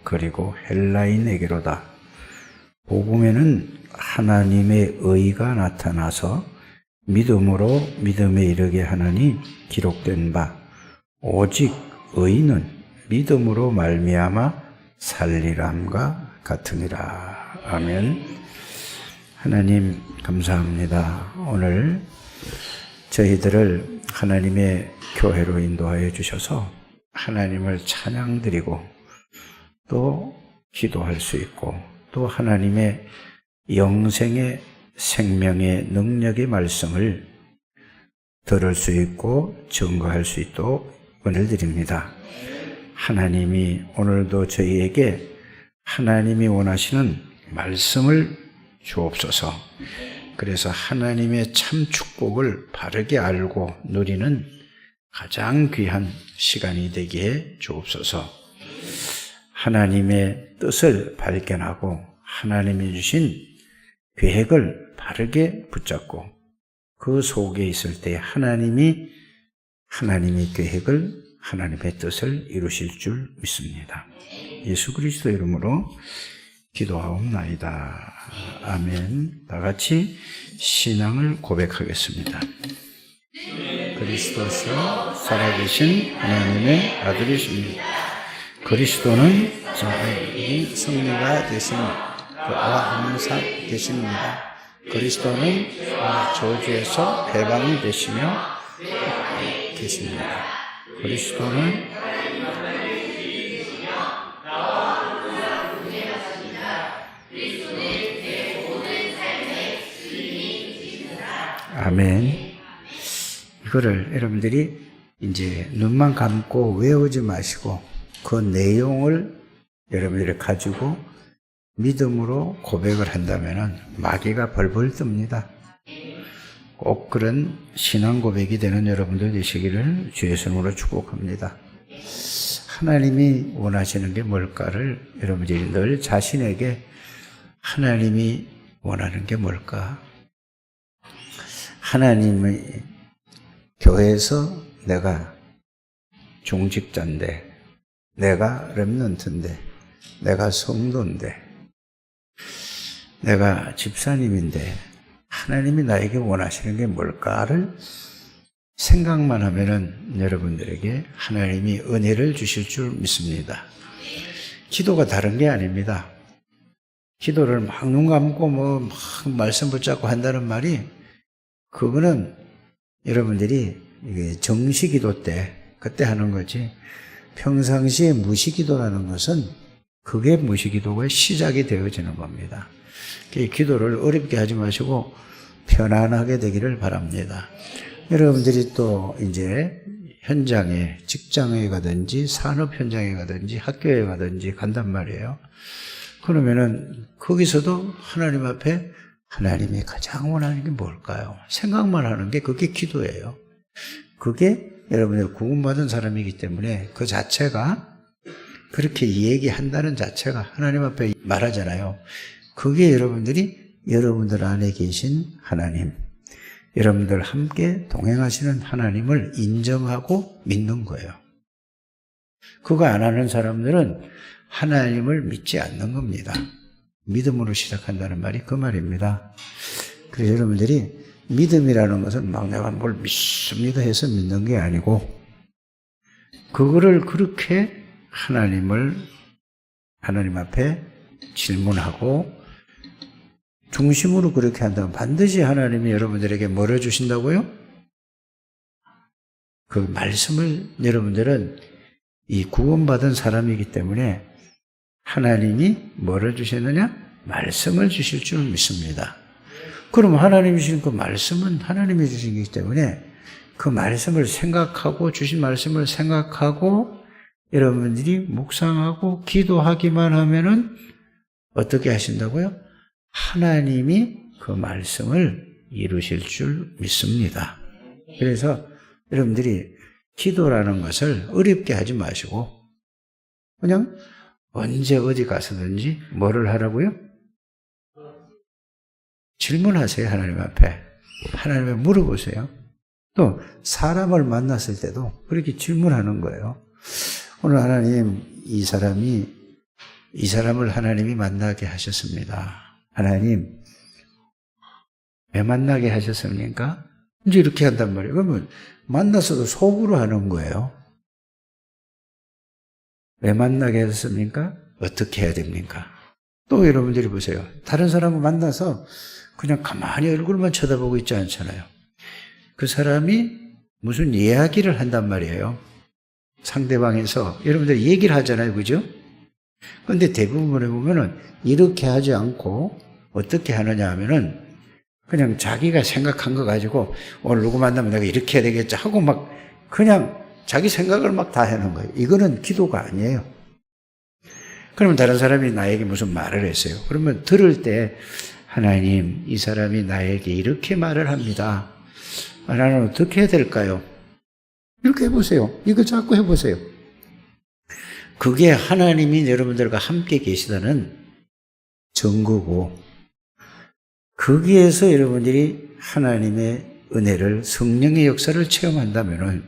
그리고 헬라인에게로다. 복음에는 하나님의 의가 나타나서 믿음으로 믿음에 이르게 하나니 기록된 바 오직 의는 믿음으로 말미암아 살리람과 같으니라. 아멘. 하나님 감사합니다. 오늘 저희들을 하나님의 교회로 인도하여 주셔서 하나님을 찬양드리고 또 기도할 수 있고 또 하나님의 영생의 생명의 능력의 말씀을 들을 수 있고 증거할 수 있도록 은혜를 드립니다. 하나님이 오늘도 저희에게 하나님이 원하시는 말씀을 주옵소서. 그래서 하나님의 참 축복을 바르게 알고 누리는 가장 귀한 시간이 되기에 주옵소서. 하나님의 뜻을 발견하고 하나님이 주신 계획을 바르게 붙잡고 그 속에 있을 때 하나님의 계획을 하나님의 뜻을 이루실 줄 믿습니다. 예수 그리스도 이름으로 기도하옵나이다. 아멘. 다 같이 신앙을 고백하겠습니다. 그리스도서 살아계신 하나님의 아들이십니다. 그리스도는 저희의 승리가 되십니다. 그와 항상 계십니다. 그리스도는 저주에서 해방이 되시며 계십니다. 그리스도는 아멘. 이거를 여러분들이 이제 눈만 감고 외우지 마시고 그 내용을 여러분들이 가지고 믿음으로 고백을 한다면은 마귀가 벌벌 뜹니다. 꼭 그런 신앙 고백이 되는 여러분들 되시기를 주의 이름으로 축복합니다. 하나님이 원하시는 게 뭘까를 여러분들이 늘 자신에게 하나님이 원하는 게 뭘까? 하나님의 교회에서 내가 중직자인데, 내가 렘넌트인데, 내가 성도인데, 내가 집사님인데 하나님이 나에게 원하시는 게 뭘까를 생각만 하면은 여러분들에게 하나님이 은혜를 주실 줄 믿습니다. 기도가 다른 게 아닙니다. 기도를 막 눈 감고 막 말씀 붙잡고 한다는 말이 그거는 여러분들이 이게 정시기도 때 그때 하는 거지 평상시에 무시기도라는 것은 그게 무시기도의 시작이 되어지는 겁니다. 기도를 어렵게 하지 마시고 편안하게 되기를 바랍니다. 여러분들이 또 이제 현장에 직장에 가든지 산업 현장에 가든지 학교에 가든지 간단 말이에요. 그러면은 거기서도 하나님 앞에 하나님이 가장 원하는 게 뭘까요? 생각만 하는 게 그게 기도예요. 그게 여러분들 구원받은 사람이기 때문에 그 자체가 그렇게 얘기한다는 자체가 하나님 앞에 말하잖아요. 그게 여러분들 안에 계신 하나님, 여러분들 함께 동행하시는 하나님을 인정하고 믿는 거예요. 그거 안 하는 사람들은 하나님을 믿지 않는 겁니다. 믿음으로 시작한다는 말이 그 말입니다. 그래서 여러분들이 믿음이라는 것은 막 내가 뭘 믿습니다 해서 믿는 게 아니고 그거를 그렇게 하나님 앞에 질문하고 중심으로 그렇게 한다면 반드시 하나님이 여러분들에게 뭘 해주신다고요? 그 말씀을 여러분들은 이 구원받은 사람이기 때문에 하나님이 뭘 해주셨느냐? 말씀을 주실 줄 믿습니다. 그럼 하나님이 주신 그 말씀은 하나님이 주신 것이기 때문에 그 말씀을 생각하고 주신 말씀을 생각하고 여러분들이 묵상하고 기도하기만 하면은 어떻게 하신다고요? 하나님이 그 말씀을 이루실 줄 믿습니다. 그래서 여러분들이 기도라는 것을 어렵게 하지 마시고 그냥 언제 어디 가서든지 뭐를 하라고요? 질문하세요. 하나님 앞에. 하나님에 물어보세요. 또 사람을 만났을 때도 그렇게 질문하는 거예요. 오늘 하나님 이 사람이 이 사람을 하나님이 만나게 하셨습니다. 하나님, 왜 만나게 하셨습니까? 이제 이렇게 한단 말이에요. 그러면 만나서도 속으로 하는 거예요. 왜 만나게 하셨습니까? 어떻게 해야 됩니까? 또 여러분들이 보세요. 다른 사람을 만나서 그냥 가만히 얼굴만 쳐다보고 있지 않잖아요. 그 사람이 무슨 이야기를 한단 말이에요. 상대방에서 여러분들이 얘기를 하잖아요. 그죠? 그런데 대부분에 보면은 이렇게 하지 않고 어떻게 하느냐 하면은 그냥 자기가 생각한 거 가지고 오늘 누구 만나면 내가 이렇게 해야 되겠지 하고 막 그냥 자기 생각을 막 다 하는 거예요. 이거는 기도가 아니에요. 그러면 다른 사람이 나에게 무슨 말을 했어요. 그러면 들을 때 하나님, 이 사람이 나에게 이렇게 말을 합니다. 나는 어떻게 해야 될까요? 이렇게 해보세요. 이거 자꾸 해보세요. 그게 하나님이 여러분들과 함께 계시다는 증거고, 거기에서 여러분들이 하나님의 은혜를, 성령의 역사를 체험한다면은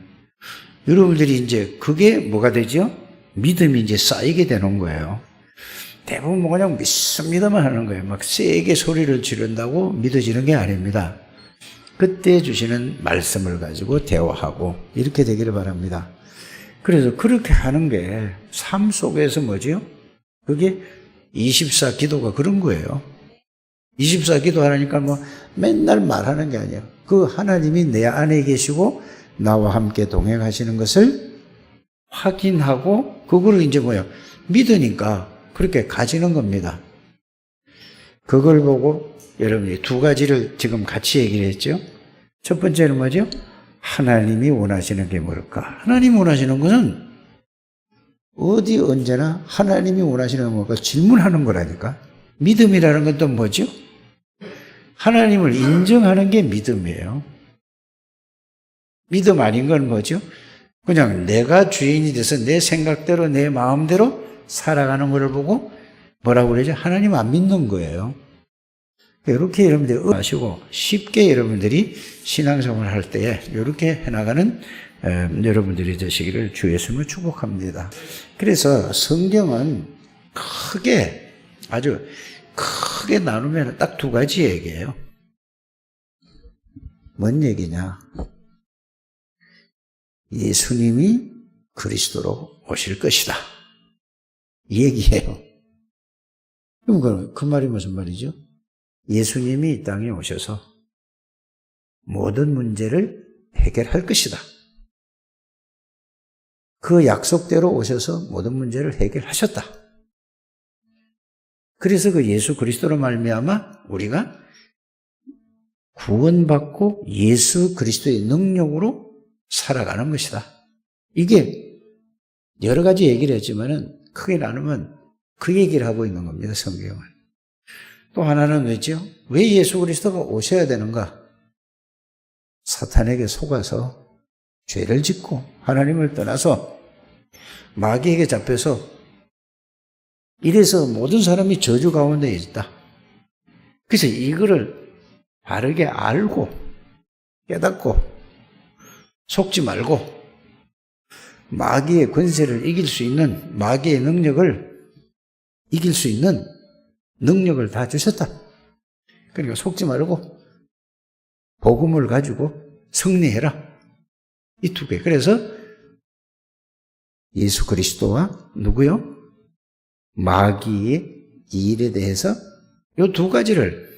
여러분들이 이제 그게 뭐가 되죠? 믿음이 이제 쌓이게 되는 거예요. 대부분 뭐 그냥 믿습니다만 하는 거예요. 막 세게 소리를 지른다고 믿어지는 게 아닙니다. 그때 주시는 말씀을 가지고 대화하고 이렇게 되기를 바랍니다. 그래서 그렇게 하는 게 삶 속에서 뭐지요? 그게 24 기도가 그런 거예요. 24 기도하니까 뭐 맨날 말하는 게 아니에요. 그 하나님이 내 안에 계시고 나와 함께 동행하시는 것을 확인하고 그거를 이제 뭐예요? 믿으니까 그렇게 가지는 겁니다. 그걸 보고 여러분이 두 가지를 지금 같이 얘기를 했죠. 첫 번째는 뭐죠? 하나님이 원하시는 게 뭘까? 하나님이 원하시는 것은 어디 언제나 하나님이 원하시는 게 뭘까? 질문하는 거라니까. 믿음이라는 건 또 뭐죠? 하나님을 인정하는 게 믿음이에요. 믿음 아닌 건 뭐죠? 그냥 내가 주인이 돼서 내 생각대로 내 마음대로 살아가는 것을 보고 뭐라고 그러죠? 하나님 안 믿는 거예요. 이렇게 여러분들이 아시고 쉽게 여러분들이 신앙생활을 할 때에 이렇게 해나가는 여러분들이 되시기를 주 예수님을 축복합니다. 그래서 성경은 크게 아주 크게 나누면 딱 두 가지 얘기예요. 뭔 얘기냐? 예수님이 그리스도로 오실 것이다. 이 얘기예요. 그럼 그 말이 무슨 말이죠? 예수님이 이 땅에 오셔서 모든 문제를 해결할 것이다. 그 약속대로 오셔서 모든 문제를 해결하셨다. 그래서 그 예수 그리스도로 말미암아 우리가 구원받고 예수 그리스도의 능력으로 살아가는 것이다. 이게 여러 가지 얘기를 했지만은 크게 나누면 그 얘기를 하고 있는 겁니다. 성경은. 또 하나는 왜죠? 왜 예수 그리스도가 오셔야 되는가? 사탄에게 속아서 죄를 짓고 하나님을 떠나서 마귀에게 잡혀서 이래서 모든 사람이 저주 가운데 있다. 그래서 이거를 바르게 알고 깨닫고 속지 말고 마귀의 권세를 이길 수 있는, 마귀의 능력을 이길 수 있는 능력을 다 주셨다. 그러니까 속지 말고 복음을 가지고 승리해라. 이 두 개. 그래서 예수 그리스도와 누구요? 마귀의 일에 대해서 이 두 가지를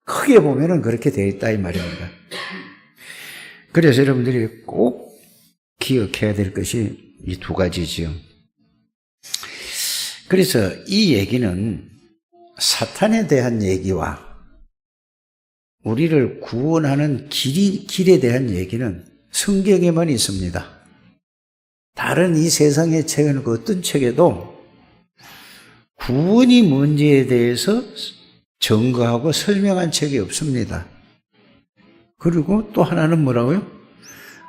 크게 보면은 그렇게 되어 있다 이 말입니다. 그래서 여러분들이 꼭 기억해야 될 것이 이 두 가지지요. 그래서 이 얘기는 사탄에 대한 얘기와 우리를 구원하는 길에 대한 얘기는 성경에만 있습니다. 다른 이 세상의 책은 그 어떤 책에도 구원이 뭔지에 대해서 증거하고 설명한 책이 없습니다. 그리고 또 하나는 뭐라고요?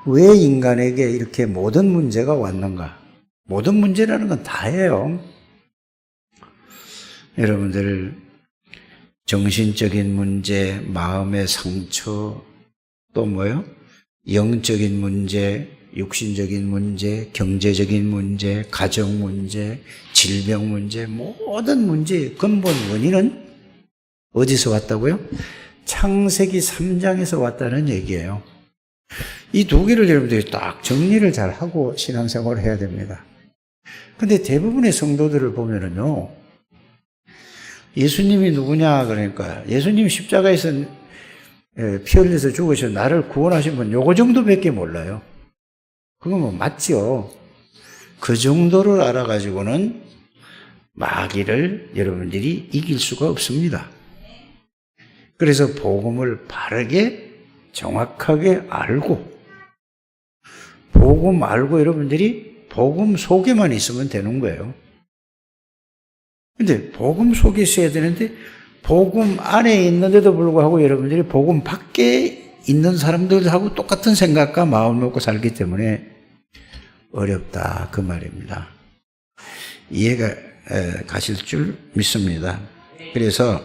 왜 인간에게 이렇게 모든 문제가 왔는가? 모든 문제라는 건 다예요. 여러분들 정신적인 문제, 마음의 상처, 또 뭐요? 영적인 문제, 육신적인 문제, 경제적인 문제, 가정 문제, 질병 문제, 모든 문제의 근본 원인은 어디서 왔다고요? 창세기 3장에서 왔다는 얘기예요. 이 두 개를 여러분들이 딱 정리를 잘 하고 신앙생활을 해야 됩니다. 근데 대부분의 성도들을 보면은요, 예수님이 누구냐, 그러니까 예수님이 십자가에서 피 흘려서 죽으셔서 나를 구원하신 분 요거 정도밖에 몰라요. 그건 뭐 맞죠. 그 정도를 알아가지고는 마귀를 여러분들이 이길 수가 없습니다. 그래서 복음을 바르게 정확하게 알고 복음 알고 여러분들이 복음 속에만 있으면 되는 거예요. 근데 복음 속에 있어야 되는데 복음 안에 있는데도 불구하고 여러분들이 복음 밖에 있는 사람들하고 똑같은 생각과 마음을 먹고 살기 때문에 어렵다 그 말입니다. 이해가 가실 줄 믿습니다. 그래서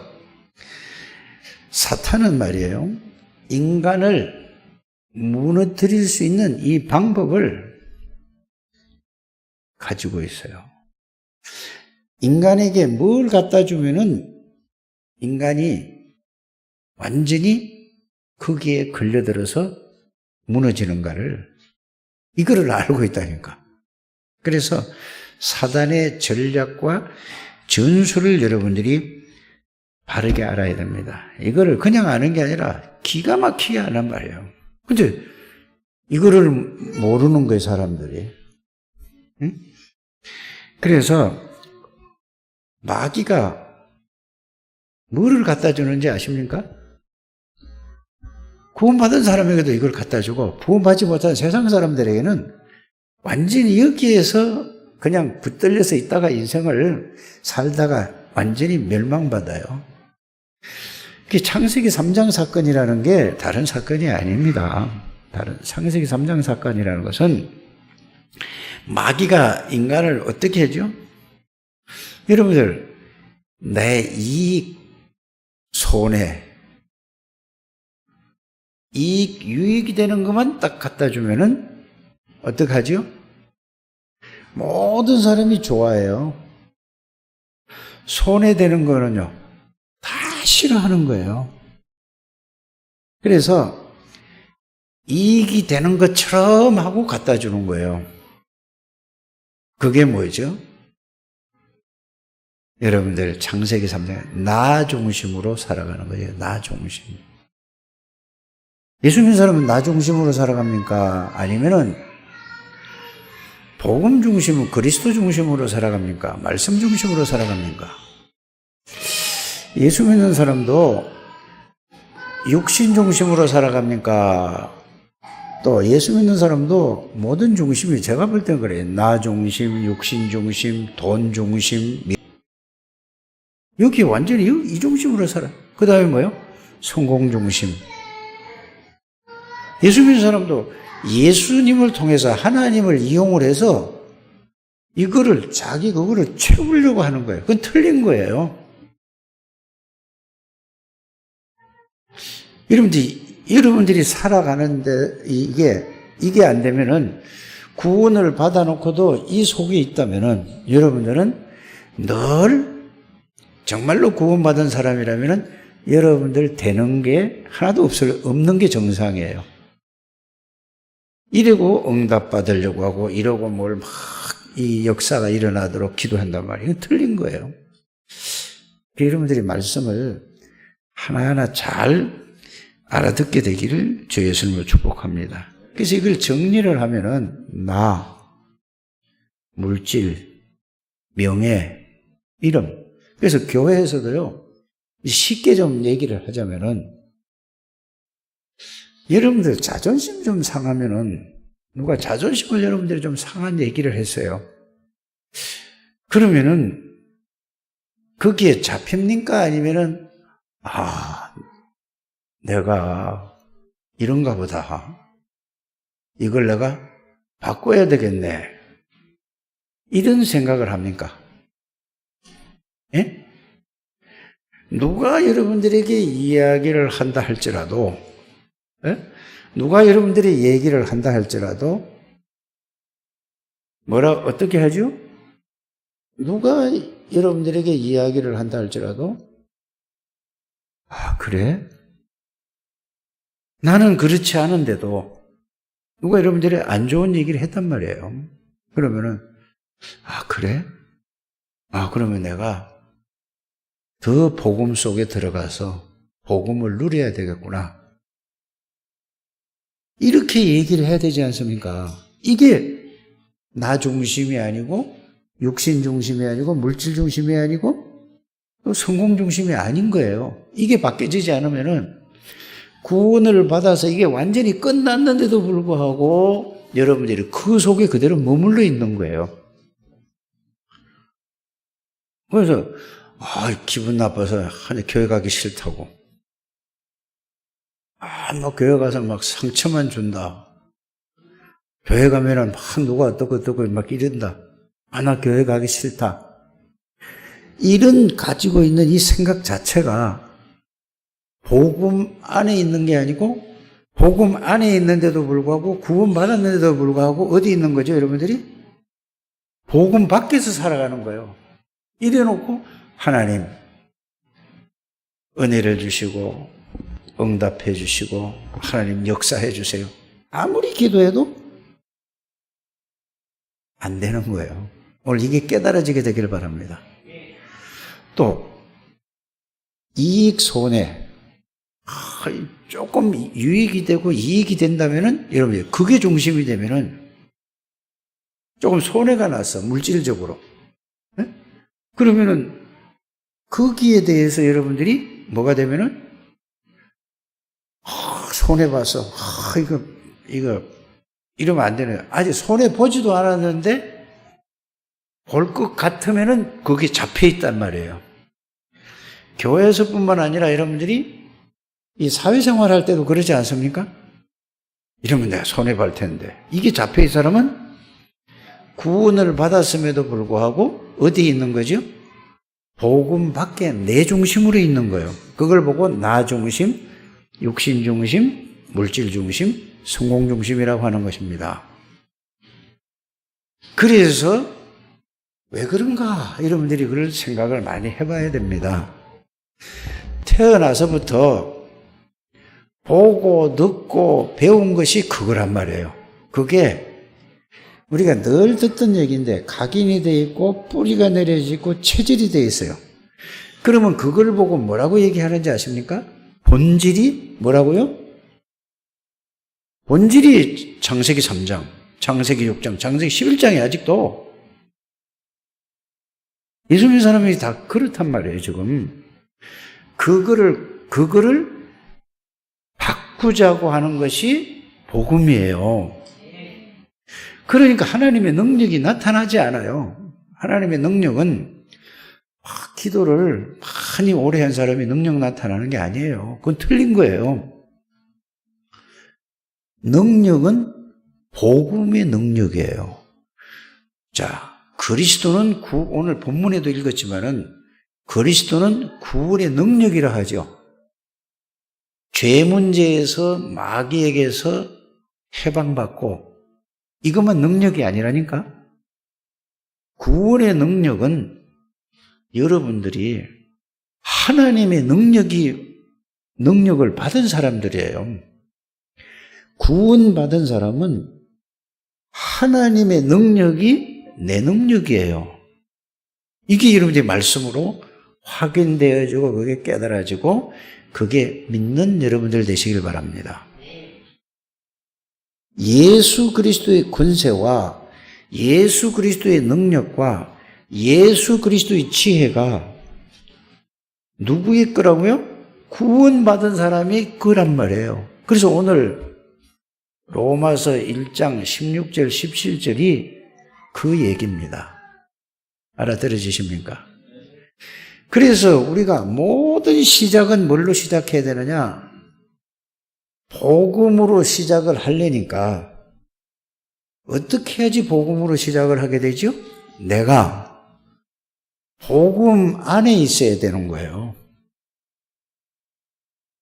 사탄은 말이에요, 인간을 무너뜨릴 수 있는 이 방법을 가지고 있어요. 인간에게 뭘 갖다 주면은 인간이 완전히 거기에 걸려들어서 무너지는가를, 이거를 알고 있다니까. 그래서 사단의 전략과 전술을 여러분들이 바르게 알아야 됩니다. 이거를 그냥 아는 게 아니라 기가 막히게 아는 말이에요. 근데 이거를 모르는 거예요, 사람들이. 응? 그래서 마귀가 뭐를 갖다 주는지 아십니까? 구원받은 사람에게도 이걸 갖다 주고 구원받지 못한 세상 사람들에게는 완전히 여기에서 그냥 붙들려서 있다가 인생을 살다가 완전히 멸망받아요. 창세기 3장 사건이라는 게 다른 사건이 아닙니다. 창세기 3장 사건이라는 것은 마귀가 인간을 어떻게 하죠? 여러분들, 내 이익, 손해, 이익, 유익이 되는 것만 딱 갖다 주면은 어떡하죠? 모든 사람이 좋아해요. 손해되는 거는요, 다 싫어하는 거예요. 그래서 이익이 되는 것처럼 하고 갖다 주는 거예요. 그게 뭐죠? 여러분들 창세기 3장 나 중심으로 살아가는 거예요. 나 중심. 예수 믿는 사람은 나 중심으로 살아갑니까? 아니면은 복음 중심, 그리스도 중심으로 살아갑니까? 말씀 중심으로 살아갑니까? 예수 믿는 사람도 육신 중심으로 살아갑니까? 또 예수 믿는 사람도 모든 중심이, 제가 볼 땐 그래요. 나 중심, 육신 중심, 돈 중심, 여기 완전히 이 중심으로 살아. 그 다음에 뭐요? 성공 중심. 예수 믿는 사람도 예수님을 통해서 하나님을 이용을 해서 이거를 그거를 채우려고 하는 거예요. 그건 틀린 거예요. 여러분들이 살아가는데 이게 안 되면은, 구원을 받아놓고도 이 속에 있다면은 여러분들은 늘 정말로 구원받은 사람이라면은 여러분들 되는 게 하나도 없는 게 정상이에요. 이러고 응답받으려고 하고 이러고 뭘 막 이 역사가 일어나도록 기도한단 말이에요. 이건 틀린 거예요. 여러분들이 말씀을 하나하나 잘 알아듣게 되기를 주 예수님으로 축복합니다. 그래서 이걸 정리를 하면은 나, 물질, 명예, 이름. 그래서 교회에서도요, 쉽게 좀 얘기를 하자면은, 여러분들 자존심 좀 상하면은, 누가 자존심을 여러분들이 좀 상한 얘기를 했어요. 그러면은, 거기에 잡힙니까? 아니면은, 내가 이런가 보다. 이걸 내가 바꿔야 되겠네. 이런 생각을 합니까? 예? 누가 여러분들에게 이야기를 한다 할지라도, 예? 누가 여러분들이 얘기를 한다 할지라도 어떻게 하죠? 누가 여러분들에게 이야기를 한다 할지라도, 아, 그래? 나는 그렇지 않은데도 누가 여러분들이 안 좋은 얘기를 했단 말이에요. 그러면은, 아, 그래? 아, 그러면 내가 더 복음 속에 들어가서 복음을 누려야 되겠구나. 이렇게 얘기를 해야 되지 않습니까? 이게 나 중심이 아니고 육신 중심이 아니고 물질 중심이 아니고 또 성공 중심이 아닌 거예요. 이게 바뀌어지지 않으면은 구원을 받아서 이게 완전히 끝났는데도 불구하고 여러분들이 그 속에 그대로 머물러 있는 거예요. 그래서 기분 나빠서 교회 가기 싫다고. 교회 가서 막 상처만 준다. 교회 가면은 막 누가 어떻고 막 이런다. 나 교회 가기 싫다. 이런 가지고 있는 이 생각 자체가 복음 안에 있는 게 아니고 복음 안에 있는데도 불구하고 구원받았는데도 불구하고 어디 있는 거죠, 여러분들이? 복음 밖에서 살아가는 거예요. 이래놓고 하나님 은혜를 주시고 응답해 주시고 하나님 역사해 주세요. 아무리 기도해도 안 되는 거예요. 오늘 이게 깨달아지게 되기를 바랍니다. 또 이익 손해 조금 유익이 되고 이익이 된다면은 여러분 그게 중심이 되면은 조금 손해가 났어 물질적으로. 네? 그러면은 거기에 대해서 여러분들이 뭐가 되면은 손해 봐서 이거 이러면 안 되네요. 아직 손해 보지도 않았는데 볼 것 같으면은 거기 잡혀 있단 말이에요. 교회에서뿐만 아니라 여러분들이 이 사회생활 할 때도 그러지 않습니까? 이러면 내가 손해 볼 텐데 이게 잡혀 있는 사람은 구원을 받았음에도 불구하고 어디에 있는 거죠? 복음 밖에 내 중심으로 있는 거예요. 그걸 보고 나 중심, 육신 중심, 물질 중심, 성공 중심이라고 하는 것입니다. 그래서 왜 그런가? 여러분들이 그걸 생각을 많이 해봐야 됩니다. 태어나서부터 보고 듣고 배운 것이 그거란 말이에요. 그게 우리가 늘 듣던 얘기인데 각인이 되어 있고 뿌리가 내려지고 체질이 되어 있어요. 그러면 그걸 보고 뭐라고 얘기하는지 아십니까? 본질이 뭐라고요? 본질이 창세기 3장, 창세기 6장, 창세기 11장이 아직도 예수 믿는 사람이 다 그렇단 말이에요, 지금. 그거를 바꾸자고 하는 것이 복음이에요. 그러니까 하나님의 능력이 나타나지 않아요. 하나님의 능력은 기도를 많이 오래 한 사람이 능력 나타나는 게 아니에요. 그건 틀린 거예요. 능력은 복음의 능력이에요. 자, 그리스도는 오늘 본문에도 읽었지만은 그리스도는 구원의 능력이라 하죠. 죄 문제에서 마귀에게서 해방받고 이것만 능력이 아니라니까. 구원의 능력은 여러분들이 하나님의 능력을 받은 사람들이에요. 구원받은 사람은 하나님의 능력이 내 능력이에요. 이게 여러분들의 말씀으로 확인되어지고 그게 깨달아지고 그게 믿는 여러분들 되시길 바랍니다. 예수 그리스도의 권세와 예수 그리스도의 능력과 예수 그리스도의 지혜가 누구의 거라고요? 구원받은 사람이 거란 말이에요. 그래서 오늘 로마서 1장 16절 17절이 그 얘기입니다. 알아들으십니까? 그래서 우리가 모든 시작은 뭘로 시작해야 되느냐? 복음으로 시작을 하려니까 어떻게 해야지 복음으로 시작을 하게 되죠? 내가 복음 안에 있어야 되는 거예요.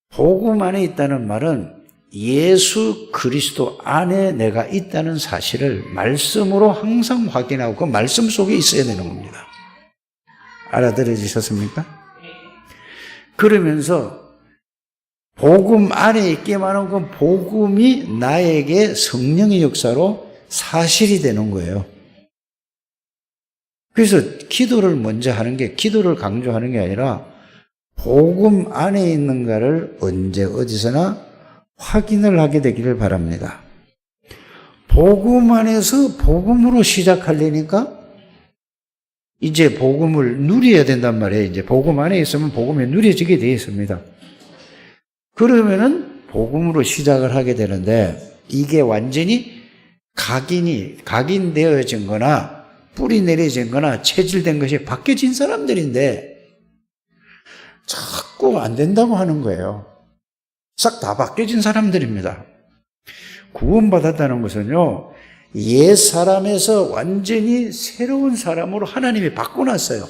복음 안에 있다는 말은 예수 그리스도 안에 내가 있다는 사실을 말씀으로 항상 확인하고 그 말씀 속에 있어야 되는 겁니다. 알아들어지셨습니까? 그러면서 복음 안에 있기만 하면 그 복음이 나에게 성령의 역사로 사실이 되는 거예요. 그래서 기도를 먼저 하는 게, 기도를 강조하는 게 아니라 복음 안에 있는가를 언제 어디서나 확인을 하게 되기를 바랍니다. 복음 안에서 복음으로 시작하려니까 이제 복음을 누려야 된단 말이에요. 이제 복음 안에 있으면 복음이 누려지게 되어 있습니다. 그러면은 복음으로 시작을 하게 되는데 이게 완전히 각인되어진 거나 뿌리 내려진 거나 체질된 것이 바뀌어진 사람들인데 자꾸 안 된다고 하는 거예요. 싹 다 바뀌어진 사람들입니다. 구원받았다는 것은요, 옛 사람에서 완전히 새로운 사람으로 하나님이 바꿔놨어요.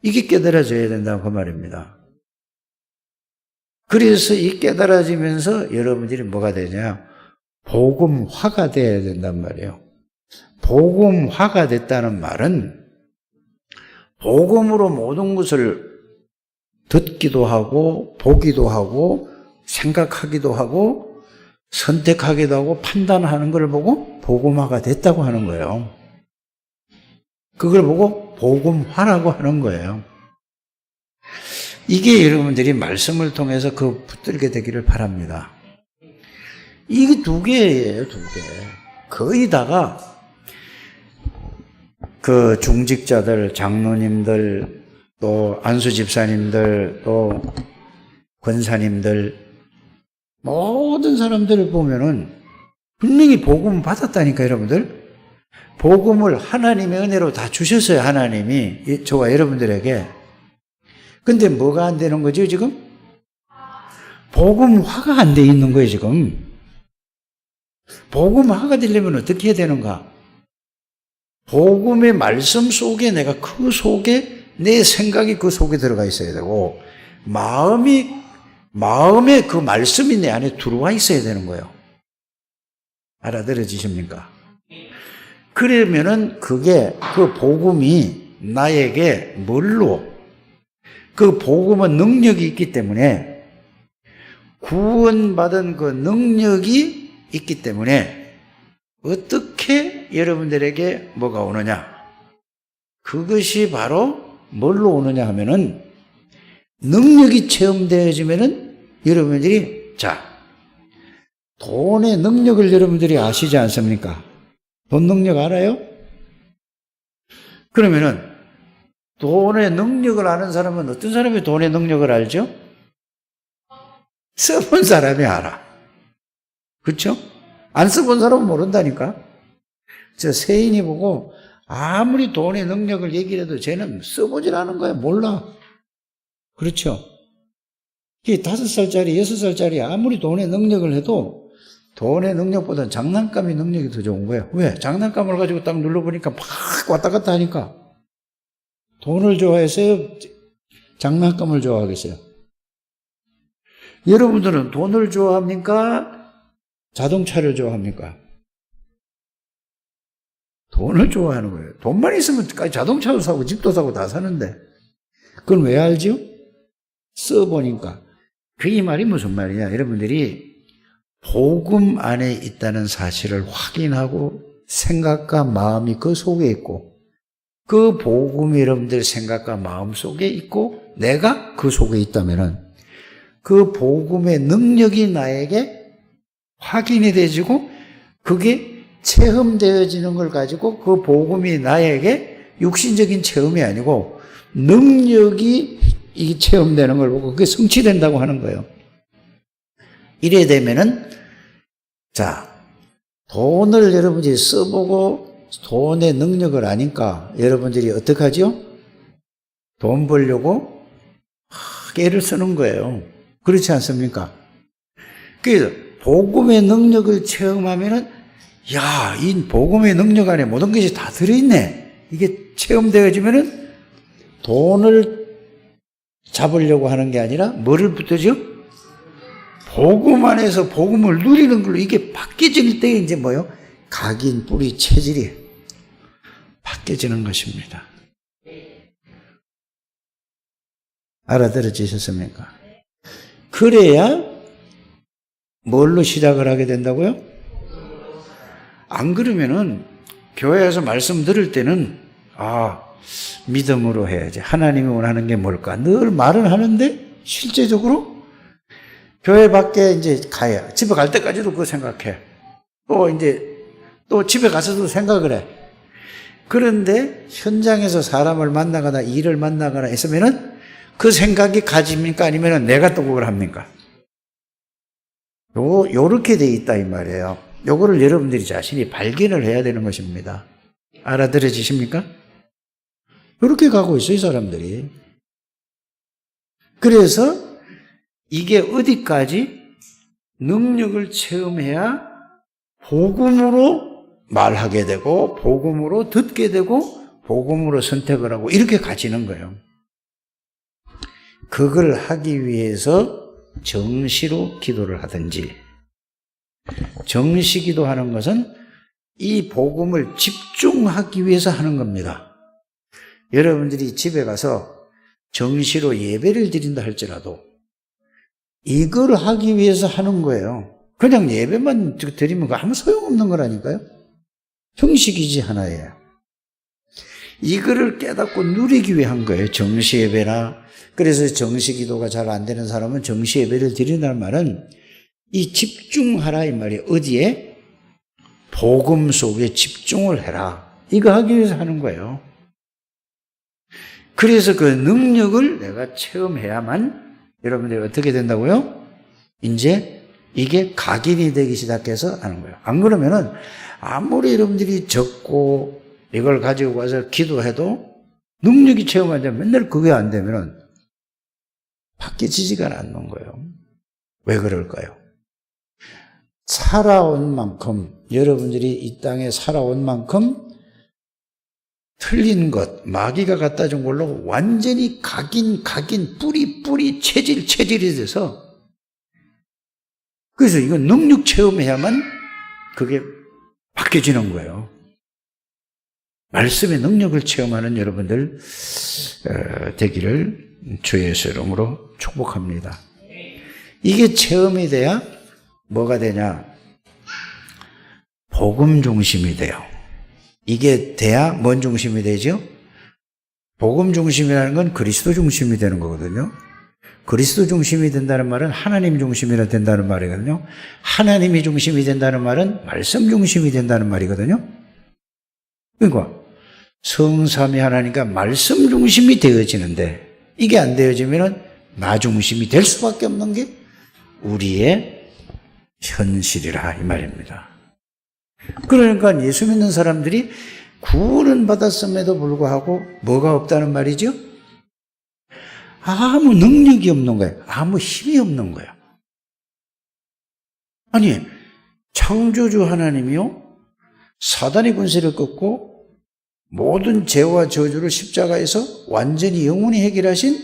이게 깨달아져야 된다고 그 말입니다. 그래서 이 깨달아지면서 여러분들이 뭐가 되냐? 복음화가 돼야 된단 말이에요. 복음화가 됐다는 말은 복음으로 모든 것을 듣기도 하고 보기도 하고 생각하기도 하고 선택하기도 하고 판단하는 걸 보고 복음화가 됐다고 하는 거예요. 그걸 보고 복음화라고 하는 거예요. 이게 여러분들이 말씀을 통해서 그 붙들게 되기를 바랍니다. 이게 두 개예요, 두 개. 거의 다가 그 중직자들, 장로님들, 또 안수 집사님들, 또 권사님들, 모든 사람들을 보면은 분명히 복음 받았다니까, 여러분들. 복음을 하나님의 은혜로 다 주셨어요, 하나님이. 저와 여러분들에게. 근데 뭐가 안 되는 거죠, 지금? 복음화가 안 돼 있는 거예요, 지금. 복음화가 되려면 어떻게 해야 되는가? 복음의 말씀 속에 내가 그 속에 내 생각이 그 속에 들어가 있어야 되고 마음에 그 말씀이 내 안에 들어와 있어야 되는 거예요. 알아들어지십니까? 그러면은 그게 그 복음이 나에게 뭘로 그 복음은 능력이 있기 때문에 구원받은 그 능력이 있기 때문에 어떻게 여러분들에게 뭐가 오느냐? 그것이 바로 뭘로 오느냐 하면은 능력이 체험되어지면은 여러분들이 돈의 능력을 여러분들이 아시지 않습니까? 돈 능력 알아요? 그러면은 돈의 능력을 아는 사람은 어떤 사람이 돈의 능력을 알죠? 써본 사람이 알아. 그렇죠? 안 써본 사람은 모른다니까. 저 세인이 보고 아무리 돈의 능력을 얘기해도 쟤는 써보질 않은 거야. 몰라. 그렇죠? 5살짜리, 6살짜리 아무리 돈의 능력을 해도 돈의 능력보다는 장난감의 능력이 더 좋은 거예요. 왜? 장난감을 가지고 딱 눌러보니까 막 왔다 갔다 하니까. 돈을 좋아했어요? 장난감을 좋아하겠어요? 여러분들은 돈을 좋아합니까? 자동차를 좋아합니까? 돈을 좋아하는 거예요. 돈만 있으면 자동차도 사고 집도 사고 다 사는데 그건 왜 알죠? 써보니까. 그 이 말이 무슨 말이냐? 여러분들이 복음 안에 있다는 사실을 확인하고 생각과 마음이 그 속에 있고 그 복음이 여러분들 생각과 마음 속에 있고 내가 그 속에 있다면은 그 복음의 능력이 나에게 확인이 되어지고 그게 체험되어지는 걸 가지고 그 복음이 나에게 육신적인 체험이 아니고 능력이 이 체험되는 걸 보고 그게 성취된다고 하는 거예요. 이래 되면은 돈을 여러분들이 써보고 돈의 능력을 아니까 여러분들이 어떻게 하죠? 돈 벌려고 애를 쓰는 거예요. 그렇지 않습니까? 그래서 복음의 능력을 체험하면은 이 복음의 능력 안에 모든 것이 다 들어있네. 이게 체험되어지면은 돈을 잡으려고 하는 게 아니라 뭐를 붙들죠? 복음 안에서 복음을 누리는 걸로 이게 바뀌어질 때 이제 뭐요? 각인, 뿌리, 체질이 바뀌어지는 것입니다. 알아들어지셨습니까? 그래야 뭘로 시작을 하게 된다고요? 안 그러면은 교회에서 말씀 들을 때는 믿음으로 해야지. 하나님이 원하는 게 뭘까? 늘 말은 하는데 실제적으로 교회 밖에 이제 가야 집에 갈 때까지도 그거 생각해. 또 집에 가서도 생각을 해. 그런데 현장에서 사람을 만나거나 일을 만나거나 했으면은 그 생각이 가집니까? 아니면은 내가 또 그걸 합니까? 요렇게 돼 있다 이 말이에요. 요거를 여러분들이 자신이 발견을 해야 되는 것입니다. 알아들어지십니까? 요렇게 가고 있어요, 이 사람들이. 그래서 이게 어디까지 능력을 체험해야 복음으로 말하게 되고 복음으로 듣게 되고 복음으로 선택을 하고 이렇게 가지는 거예요. 그걸 하기 위해서 정시로 기도를 하든지, 정시 기도하는 것은 이 복음을 집중하기 위해서 하는 겁니다. 여러분들이 집에 가서 정시로 예배를 드린다 할지라도 이걸 하기 위해서 하는 거예요. 그냥 예배만 드리면 아무 소용없는 거라니까요. 형식이지 하나예요. 이거를 깨닫고 누리기 위한 거예요. 정시 예배나. 그래서 정시 기도가 잘 안 되는 사람은 정시 예배를 드린다는 말은 이 집중하라 이 말이에요. 어디에? 복음 속에 집중을 해라. 이거 하기 위해서 하는 거예요. 그래서 그 능력을 내가 체험해야만 여러분들이 어떻게 된다고요? 이제 이게 각인이 되기 시작해서 하는 거예요. 안 그러면은 아무리 여러분들이 적고 이걸 가지고 와서 기도해도 능력이 체험하지 맨날 그게 안 되면은 바뀌지가 않는 거예요. 왜 그럴까요? 살아온 만큼, 여러분들이 이 땅에 살아온 만큼 틀린 것, 마귀가 갖다 준 걸로 완전히 각인, 뿌리, 체질이 돼서 그래서 이건 능력 체험해야만 그게 바뀌어지는 거예요. 말씀의 능력을 체험하는 여러분들 되기를 주의 예수의 이름으로 축복합니다. 이게 체험이 돼야 뭐가 되냐? 복음 중심이 돼요. 이게 돼야 뭔 중심이 되죠? 복음 중심이라는 건 그리스도 중심이 되는 거거든요. 그리스도 중심이 된다는 말은 하나님 중심이 된다는 말이거든요. 하나님이 중심이 된다는 말은 말씀 중심이 된다는 말이거든요. 그러니까 성삼위 하나님과 말씀 중심이 되어지는데 이게 안 되어지면 나 중심이 될 수밖에 없는 게 우리의 현실이라 이 말입니다. 그러니까 예수 믿는 사람들이 구원은 받았음에도 불구하고 뭐가 없다는 말이죠? 아무 능력이 없는 거예요. 아무 힘이 없는 거예요. 아니, 창조주 하나님이요, 사단의 권세를 꺾고 모든 죄와 저주를 십자가에서 완전히 영원히 해결하신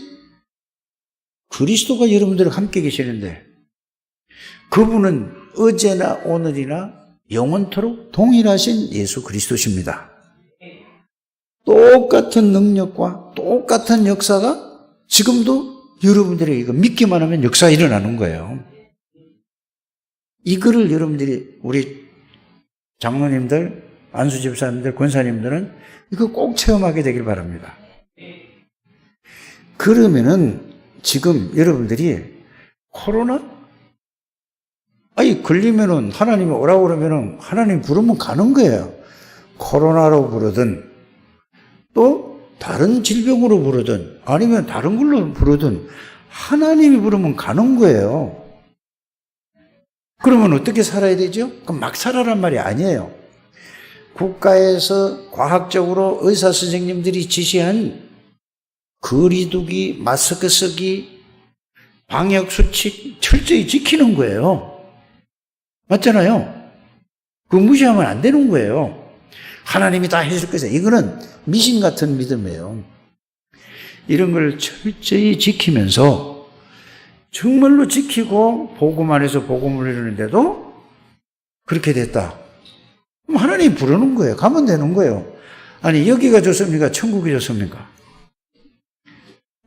그리스도가 여러분들과 함께 계시는데 그분은 어제나 오늘이나 영원토록 동일하신 예수 그리스도십니다. 똑같은 능력과 똑같은 역사가 지금도 여러분들이 이거 믿기만 하면 역사가 일어나는 거예요. 이거를 여러분들이 우리 장로님들, 안수집사님들, 권사님들은 이거 꼭 체험하게 되길 바랍니다. 그러면은 지금 여러분들이 코로나? 걸리면은 하나님이 오라고 그러면은 하나님 부르면 가는 거예요. 코로나로 부르든 또 다른 질병으로 부르든 아니면 다른 걸로 부르든 하나님이 부르면 가는 거예요. 그러면 어떻게 살아야 되죠? 그럼 막 살아란 말이 아니에요. 국가에서 과학적으로 의사 선생님들이 지시한 거리두기, 마스크 쓰기, 방역수칙 철저히 지키는 거예요. 맞잖아요? 그거 무시하면 안 되는 거예요. 하나님이 다 해줄 거예요. 이거는 미신 같은 믿음이에요. 이런 걸 철저히 지키면서 정말로 지키고 복음 안에서 복음을 이루는데도 그렇게 됐다. 그럼 하나님이 부르는 거예요. 가면 되는 거예요. 아니 여기가 좋습니까? 천국이 좋습니까?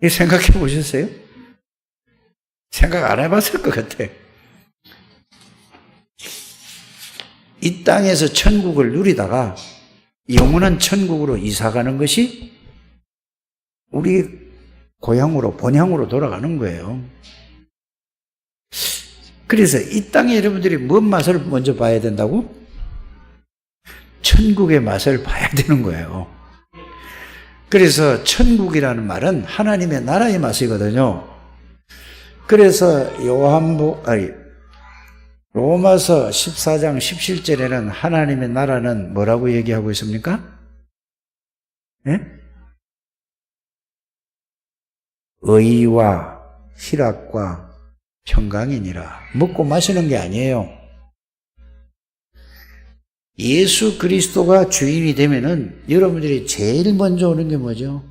이 생각해 보셨어요? 생각 안 해봤을 것 같아. 이 땅에서 천국을 누리다가 영원한 천국으로 이사가는 것이 우리 고향으로 본향으로 돌아가는 거예요. 그래서 이 땅에 여러분들이 뭔 맛을 먼저 봐야 된다고? 천국의 맛을 봐야 되는 거예요. 그래서 천국이라는 말은 하나님의 나라의 맛이거든요. 그래서 로마서 14장 17절에는 하나님의 나라는 뭐라고 얘기하고 있습니까? 네? 의와 희락과 평강이니라. 먹고 마시는 게 아니에요. 예수 그리스도가 주인이 되면은 여러분들이 제일 먼저 오는 게 뭐죠?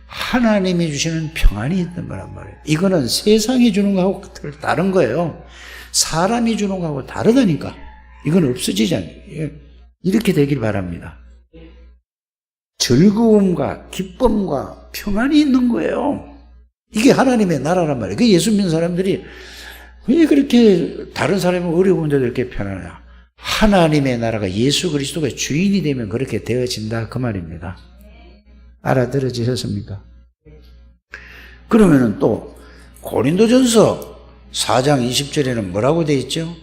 하나님이 주시는 평안이 있단 말이에요. 이거는 세상이 주는 거하고 다른 거예요. 사람이 주는 거하고 다르다니까. 이건 없어지지 않아요. 이렇게 되길 바랍니다. 즐거움과 기쁨과 평안이 있는 거예요. 이게 하나님의 나라란 말이에요. 그 예수 믿는 사람들이 왜 그렇게 다른 사람이 어려운데도 이렇게 편하냐? 하나님의 나라가 예수 그리스도가 주인이 되면 그렇게 되어진다 그 말입니다. 알아들어지셨습니까? 그러면은 또 고린도전서 4장 20절에는 뭐라고 되어 있죠?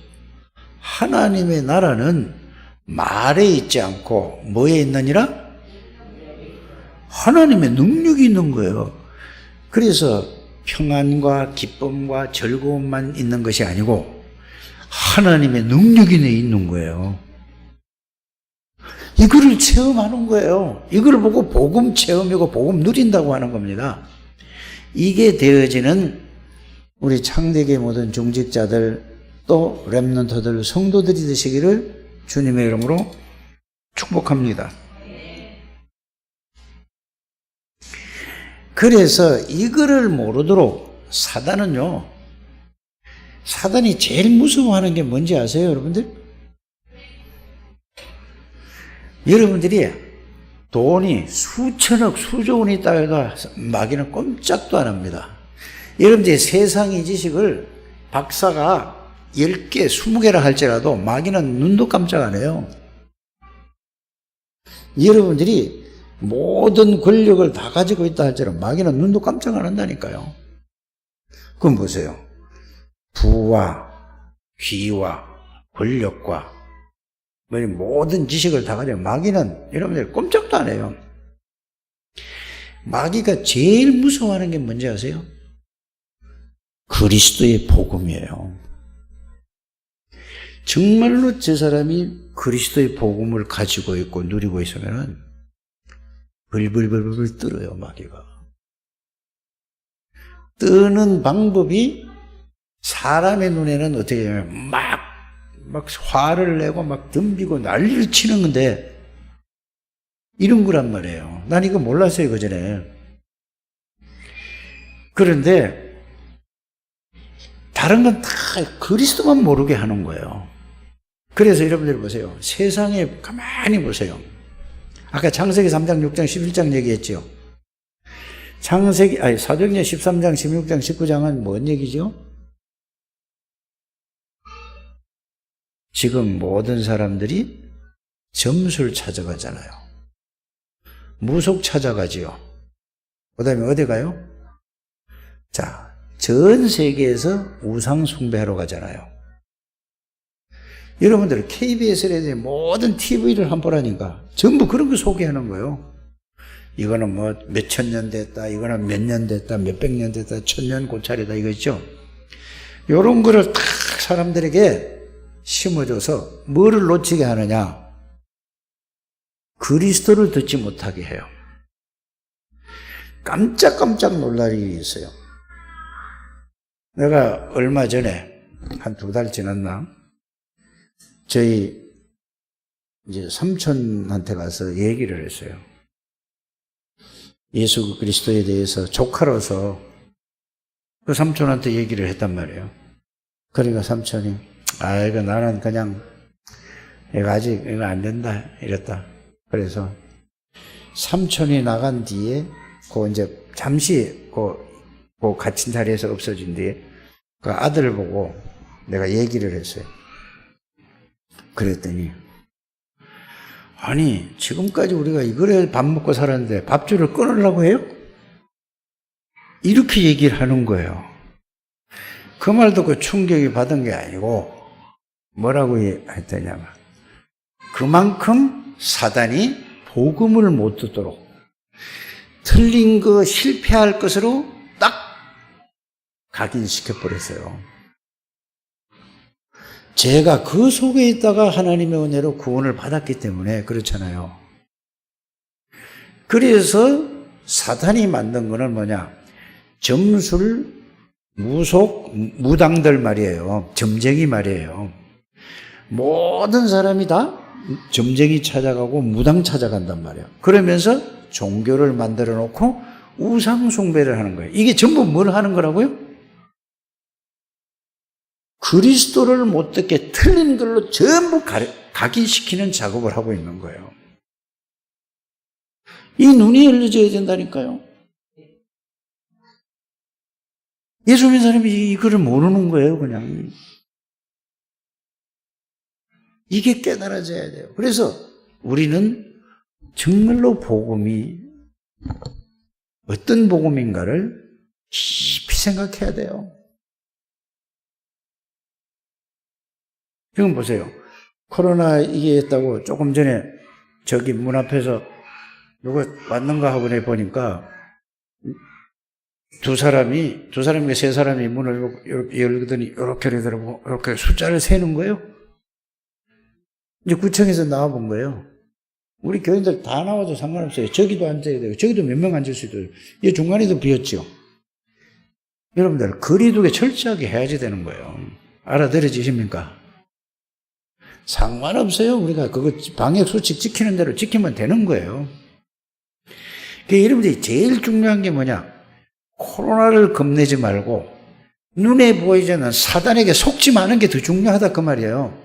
하나님의 나라는 말에 있지 않고 뭐에 있느니라? 하나님의 능력이 있는 거예요. 그래서 평안과 기쁨과 즐거움만 있는 것이 아니고 하나님의 능력이 내 있는 거예요. 이거를 체험하는 거예요. 이걸 보고 복음 체험이고 복음 누린다고 하는 겁니다. 이게 되어지는 우리 창대계 모든 중직자들 또 렘넌트들 성도들이 되시기를 주님의 이름으로 축복합니다. 그래서 이거를 모르도록 사단이 제일 무서워하는 게 뭔지 아세요, 여러분들? 여러분들이 돈이 수천억, 수조 원이 있다 해도 마귀는 꼼짝도 안 합니다. 여러분들이 세상의 지식을 박사가 10개, 20개라 할지라도 마귀는 눈도 깜짝 안 해요. 여러분들이 모든 권력을 다 가지고 있다 할지라도 마귀는 눈도 깜짝 안 한다니까요. 그럼 보세요. 부와 귀와 권력과 모든 지식을 다 가지고 마귀는 여러분들 꼼짝도 안 해요. 마귀가 제일 무서워하는 게 뭔지 아세요? 그리스도의 복음이에요. 정말로 저 사람이 그리스도의 복음을 가지고 있고 누리고 있으면은 불불불불 떨어요, 마귀가. 뜨는 방법이 사람의 눈에는 어떻게 하냐면 막 화를 내고 막 덤비고 난리를 치는 건데 이런 거란 말이에요. 난 이거 몰랐어요, 그전에. 그런데 다른 건 다 그리스도만 모르게 하는 거예요. 그래서 여러분들 보세요. 세상에 가만히 보세요. 아까 창세기 3장, 6장, 11장 얘기했죠. 사도행전 13장, 16장, 19장은 뭔 얘기죠? 지금 모든 사람들이 점수를 찾아가잖아요. 무속 찾아가지요. 그 다음에 어디 가요? 자, 전 세계에서 우상 숭배하러 가잖아요. 여러분들 KBS라든지 모든 TV를 한번 보라니까 전부 그런 거 소개하는 거예요. 이거는 뭐 몇천 년 됐다, 이거는 몇 년 됐다, 몇백 년 됐다, 천년 고찰이다 이거 있죠. 이런 거를 다 사람들에게 심어줘서 뭐를 놓치게 하느냐? 그리스도를 듣지 못하게 해요. 깜짝깜짝 놀랄 일이 있어요. 내가 얼마 전에 한 2달 지났나? 저희 이제 삼촌한테 가서 얘기를 했어요. 예수 그리스도에 대해서 조카로서 그 삼촌한테 얘기를 했단 말이에요. 그러니까 삼촌이, 이거 나는 그냥, 이거 아직, 이거 안 된다. 이랬다. 그래서 삼촌이 나간 뒤에, 이제 잠시, 갇힌 자리에서 없어진 뒤에, 그 아들을 보고 내가 얘기를 했어요. 그랬더니, 아니, 지금까지 우리가 이거를 밥 먹고 살았는데 밥줄을 끊으려고 해요? 이렇게 얘기를 하는 거예요. 그 말 듣고 충격이 받은 게 아니고, 뭐라고 했더냐면, 그만큼 사단이 복음을 못 듣도록, 틀린 거 실패할 것으로 딱 각인시켜버렸어요. 제가 그 속에 있다가 하나님의 은혜로 구원을 받았기 때문에 그렇잖아요. 그래서 사탄이 만든 거는 뭐냐? 점술, 무속, 무당들 말이에요. 점쟁이 말이에요. 모든 사람이 다 점쟁이 찾아가고 무당 찾아간단 말이에요. 그러면서 종교를 만들어 놓고 우상 숭배를 하는 거예요. 이게 전부 뭘 하는 거라고요? 그리스도를 못 듣게 틀린 걸로 전부 각인시키는 작업을 하고 있는 거예요. 이 눈이 열려져야 된다니까요. 예수 믿는 사람이 이거를 모르는 거예요, 그냥. 이게 깨달아져야 돼요. 그래서 우리는 정말로 복음이 어떤 복음인가를 깊이 생각해야 돼요. 지금 보세요. 코로나 이게 했다고 조금 전에 저기 문 앞에서 누가 왔는가 하고 보니까 두 사람인가 세 사람이 문을 이렇게 열더니 이렇게 들어보고 이렇게 숫자를 세는 거예요. 이제 구청에서 나와본 거예요. 우리 교인들 다 나와도 상관없어요. 저기도 앉아야 되고 저기도 몇 명 앉을 수 있도록. 이 중간에도 비었죠. 여러분들 거리두기 철저하게 해야지 되는 거예요. 알아들어지십니까? 상관없어요. 우리가 그거 방역수칙 지키는 대로 지키면 되는 거예요. 그러니까 여러분들이 제일 중요한 게 뭐냐? 코로나를 겁내지 말고 눈에 보이지 않는 사단에게 속지 마는 게 더 중요하다 그 말이에요.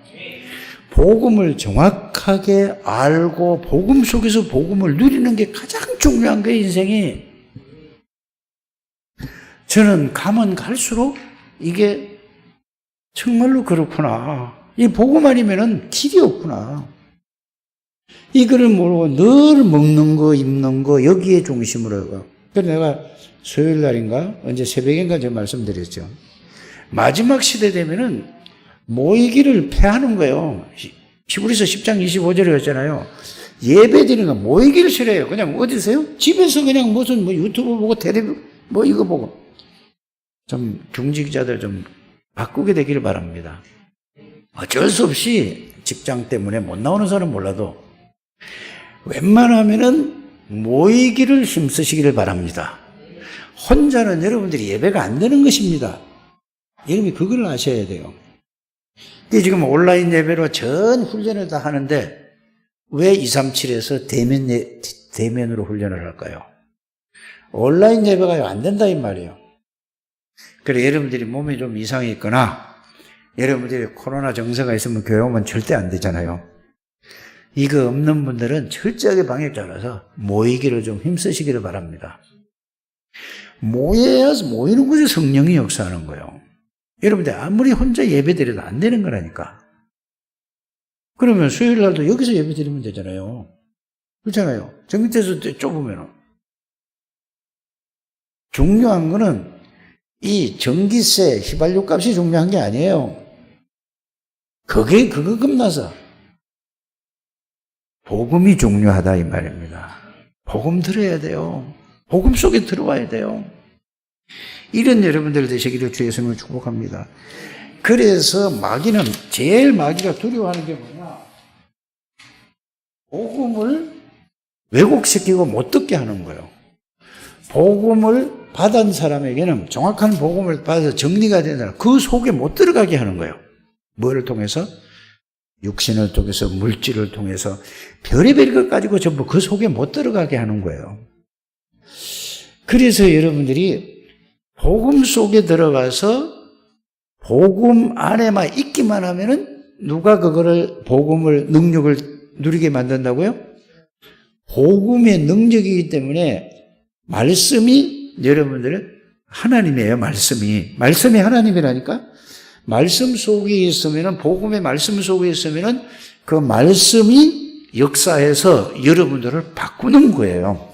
복음을 정확하게 알고 복음 속에서 복음을 누리는 게 가장 중요한 거예요, 인생이. 저는 가면 갈수록 이게 정말로 그렇구나. 이 복음 아니면은 길이 없구나. 이거를 모르고 늘 먹는 거, 입는 거, 여기에 중심으로 하고. 그래서 내가 수요일 날인가, 언제 새벽인가 제가 말씀드렸죠. 마지막 시대 되면은 모이기를 패하는 거예요. 히브리서 10장 25절에 했잖아요. 예배 드리는 거 모이기를 싫어해요. 그냥 어디서요? 집에서 그냥 무슨 유튜브 보고 이거 보고. 좀 중직자들 좀 바꾸게 되기를 바랍니다. 어쩔 수 없이 직장 때문에 못 나오는 사람 몰라도 웬만하면은 모이기를 힘쓰시기를 바랍니다. 혼자는 여러분들이 예배가 안 되는 것입니다. 여러분이 그걸 아셔야 돼요. 지금 온라인 예배로 전 훈련을 다 하는데 왜 237에서 대면으로 훈련을 할까요? 온라인 예배가 안 된다 이 말이에요. 그래 여러분들이 몸이 좀 이상이 있거나 여러분들이 코로나 증세가 있으면 교회 오면 절대 안 되잖아요. 이거 없는 분들은 철저하게 방역 잘해서 모이기를 좀 힘쓰시기를 바랍니다. 모이는 곳에 성령이 역사하는 거예요. 여러분들 아무리 혼자 예배 드려도 안 되는 거라니까. 그러면 수요일 날도 여기서 예배 드리면 되잖아요. 그렇잖아요. 저 밑에서 좁으면. 중요한 거는 이 전기세, 휘발유 값이 중요한 게 아니에요. 그거 겁나서. 복음이 중요하다 이 말입니다. 복음 들어야 돼요. 복음 속에 들어와야 돼요. 이런 여러분들 되시기를 주의 성을 축복합니다. 그래서 제일 마귀가 두려워하는 게 뭐냐? 복음을 왜곡시키고 못 듣게 하는 거예요. 복음을 받은 사람에게는 정확한 복음을 받아서 정리가 되는 사람, 그 속에 못 들어가게 하는 거예요. 뭐를 통해서? 육신을 통해서, 물질을 통해서, 별의별 것 가지고 전부 그 속에 못 들어가게 하는 거예요. 그래서 여러분들이 복음 속에 들어가서 복음 안에만 있기만 하면은 누가 그거를 복음을 능력을 누리게 만든다고요? 복음의 능력이기 때문에 말씀이 여러분들은 하나님이에요. 말씀이 하나님이라니까. 말씀 속에 있으면은 복음의 말씀 속에 있으면은 그 말씀이 역사해서 여러분들을 바꾸는 거예요.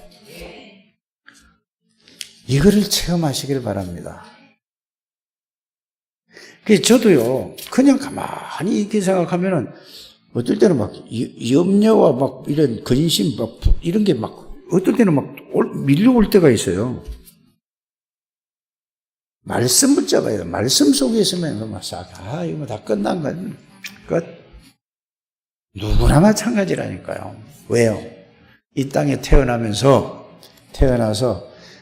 이거를 체험하시길 바랍니다. 그래서 저도요, 그냥 가만히 이렇게 생각하면은, 어떨 때는 막, 염려와 막, 이런 근심, 막, 이런 게 막, 어떨 때는 막, 밀려올 때가 있어요. 말씀 붙잡아요. 말씀 속에 있으면, 막, 이거 다 끝난 거, 끝. 누구나 마찬가지라니까요. 왜요? 이 땅에 태어나서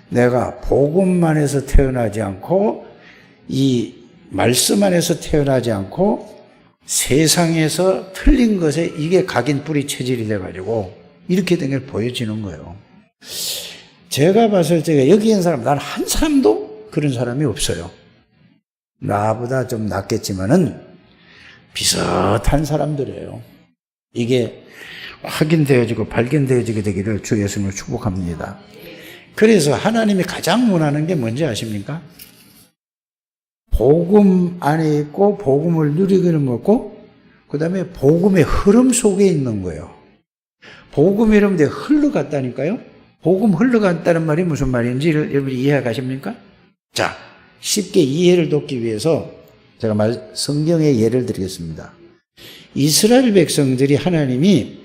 내가 복음만 해서 태어나지 않고, 이 말씀 안에서 태어나지 않고 세상에서 틀린 것에 이게 각인 뿌리 체질이 돼가지고 이렇게 된 게 보여지는 거예요. 제가 봤을 때 여기 있는 사람, 난 한 사람도 그런 사람이 없어요. 나보다 좀 낫겠지만은 비슷한 사람들이에요. 이게 확인되어지고 발견되어지게 되기를 주 예수님을 축복합니다. 그래서 하나님이 가장 원하는 게 뭔지 아십니까? 복음 안에 있고 복음을 누리기를 먹고 그 다음에 복음의 흐름 속에 있는 거예요. 복음이 여러분들 흘러갔다니까요. 복음 흘러갔다는 말이 무슨 말인지 여러분이 이해가십니까? 자, 쉽게 이해를 돕기 위해서 제가 성경의 예를 드리겠습니다. 이스라엘 백성들이 하나님이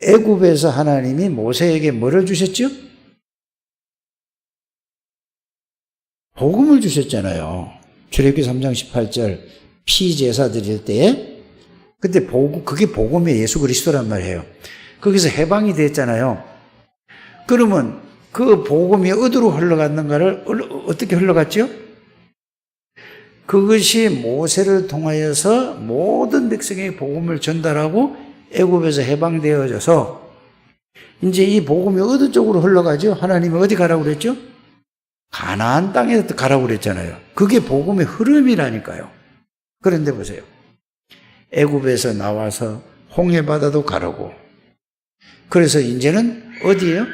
애굽에서 하나님이 모세에게 뭐를 주셨죠? 복음을 주셨잖아요. 출애굽기 3장 18절 피제사 드릴 때에 그때 그게 복음의 예수 그리스도란 말이에요. 거기서 해방이 됐잖아요. 그러면 그 복음이 어디로 흘러갔는가를 어떻게 흘러갔죠? 그것이 모세를 통하여서 모든 백성에게 복음을 전달하고 애굽에서 해방되어져서 이제 이 복음이 어디 쪽으로 흘러가죠? 하나님이 어디 가라고 그랬죠? 가나안 땅에 가라고 그랬잖아요. 그게 복음의 흐름이라니까요. 그런데 보세요. 애굽에서 나와서 홍해바다도 가라고. 그래서 이제는 어디예요?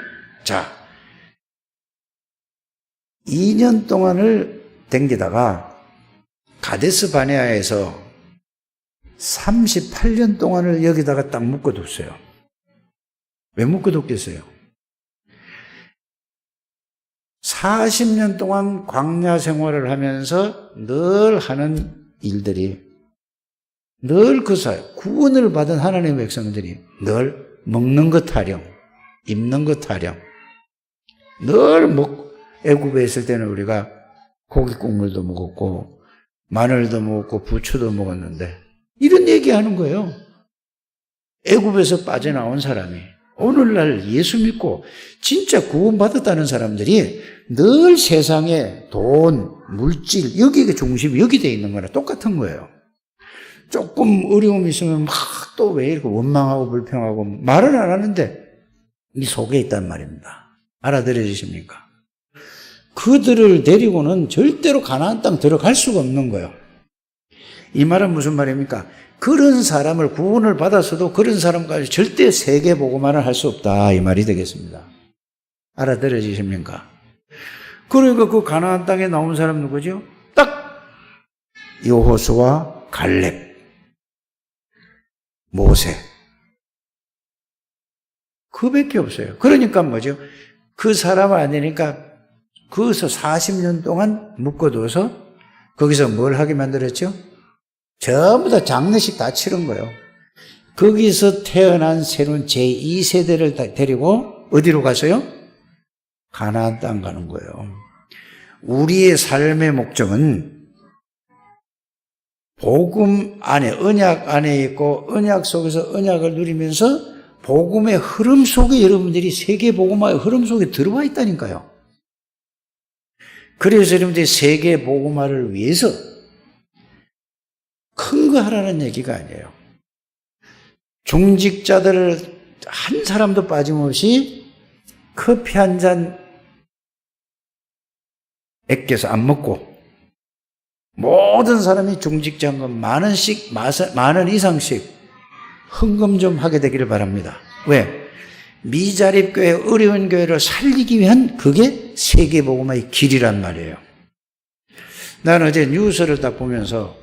2년 동안을 댕기다가 가데스 바네아에서 38년 동안을 여기다가 딱 묶어뒀어요. 왜 묶어뒀겠어요? 40년 동안 광야 생활을 하면서 늘 하는 일들이 늘 그 사이 구원을 받은 하나님의 백성들이 늘 먹는 것 타령, 입는 것 타령, 늘 애굽에 있을 때는 우리가 고기 국물도 먹었고 마늘도 먹었고 부추도 먹었는데 이런 얘기하는 거예요. 애굽에서 빠져나온 사람이 오늘날 예수 믿고 진짜 구원받았다는 사람들이 늘 세상에 돈, 물질, 여기가 중심이 여기 돼 있는 거랑 똑같은 거예요. 조금 어려움이 있으면 막 또 왜 이렇게 원망하고 불평하고 말을 안 하는데 이 속에 있단 말입니다. 알아들으십니까? 그들을 데리고는 절대로 가나안 땅 들어갈 수가 없는 거예요. 이 말은 무슨 말입니까? 그런 사람을 구원을 받았어도 그런 사람까지 절대 세계복음화를 할 수 없다 이 말이 되겠습니다. 알아들으십니까? 그러니까 그 가나안 땅에 나온 사람 누구죠? 딱 여호수아, 갈렙, 모세 그밖에 없어요. 그러니까 뭐죠? 그 사람 아니니까 거기서 40년 동안 묶어둬서 거기서 뭘 하게 만들었죠? 전부 다 장례식 다 치른 거예요. 거기서 태어난 새로운 제2세대를 데리고 어디로 갔어요? 가나안 땅 가는 거예요. 우리의 삶의 목적은 복음 안에, 언약 안에 있고 언약 속에서 언약을 누리면서 복음의 흐름 속에 여러분들이 세계 복음화의 흐름 속에 들어와 있다니까요. 그래서 여러분들이 세계 복음화를 위해서 큰 거 하라는 얘기가 아니에요. 중직자들을 한 사람도 빠짐없이 커피 한 잔 아껴서 안 먹고 모든 사람이 중직자헌금 만 원 이상씩 헌금 좀 하게 되기를 바랍니다. 왜? 미자립교회, 어려운 교회를 살리기 위한 그게 세계복음의 길이란 말이에요. 나는 어제 뉴스를 딱 보면서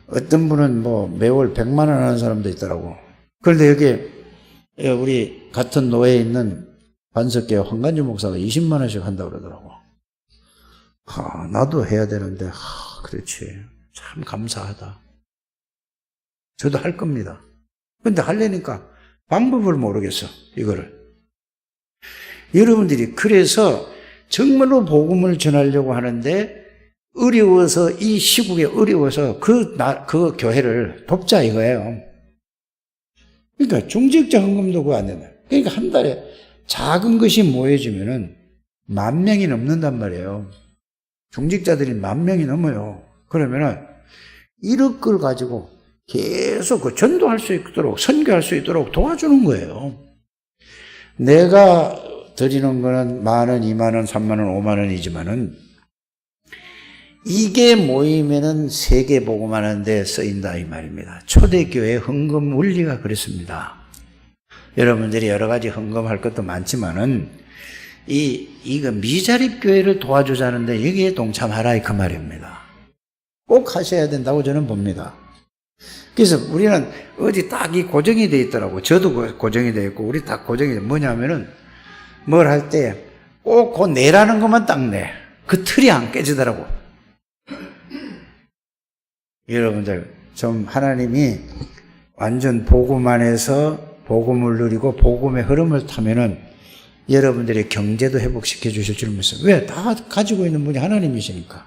어떤 분은 뭐 매월 100만 원 하는 사람도 있더라고. 그런데 여기 우리 같은 노예에 있는 반석교회 황간주 목사가 20만 원씩 한다고 그러더라고. 나도 해야 되는데, 그렇지. 참 감사하다. 저도 할 겁니다. 근데 하려니까 방법을 모르겠어, 이거를. 여러분들이 그래서 정말로 복음을 전하려고 하는데 어려워서, 이 시국에 어려워서 그 교회를 돕자 이거예요. 그러니까 중직자 헌금도 그거 안 된다. 그러니까 한 달에 작은 것이 모여지면은 10,000명이 넘는단 말이에요. 중직자들이 10,000명이 넘어요. 그러면은 1억 걸 가지고 계속 그 전도할 수 있도록, 선교할 수 있도록 도와주는 거예요. 내가 드리는 거는 10,000원, 20,000원, 30,000원, 50,000원이지만은 이게 모이면은 세계복음 하는 데 쓰인다 이 말입니다. 초대교회 헌금 원리가 그렇습니다. 여러분들이 여러 가지 헌금할 것도 많지만은 이거 미자립교회를 도와주자는데 여기에 동참하라 그 말입니다. 꼭 하셔야 된다고 저는 봅니다. 그래서 우리는 어디 딱 이 고정이 돼 있더라고. 저도 고정이 돼 있고 우리 다 고정이 돼. 뭐냐면은 뭘 할 때 꼭 그 내라는 것만 딱 내. 그 틀이 안 깨지더라고. 여러분들 좀 하나님이 완전 복음 안에서 복음을 누리고 복음의 흐름을 타면은 여러분들의 경제도 회복시켜 주실 줄 믿습니다. 왜? 다 가지고 있는 분이 하나님이시니까.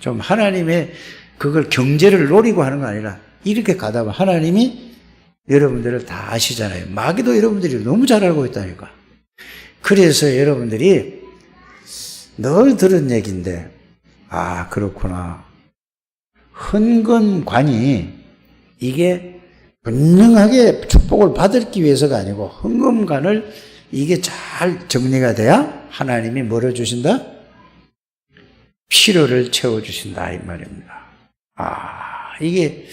좀 하나님의 그걸 경제를 노리고 하는 거 아니라 이렇게 가다 보면 하나님이 여러분들을 다 아시잖아요. 마귀도 여러분들이 너무 잘 알고 있다니까. 그래서 여러분들이 늘 들은 얘기인데, 그렇구나. 헌금관이 이게 분명하게 축복을 받기 위해서가 아니고 헌금관을 이게 잘 정리가 돼야 하나님이 뭐를 주신다? 필요를 채워주신다 이 말입니다. 이게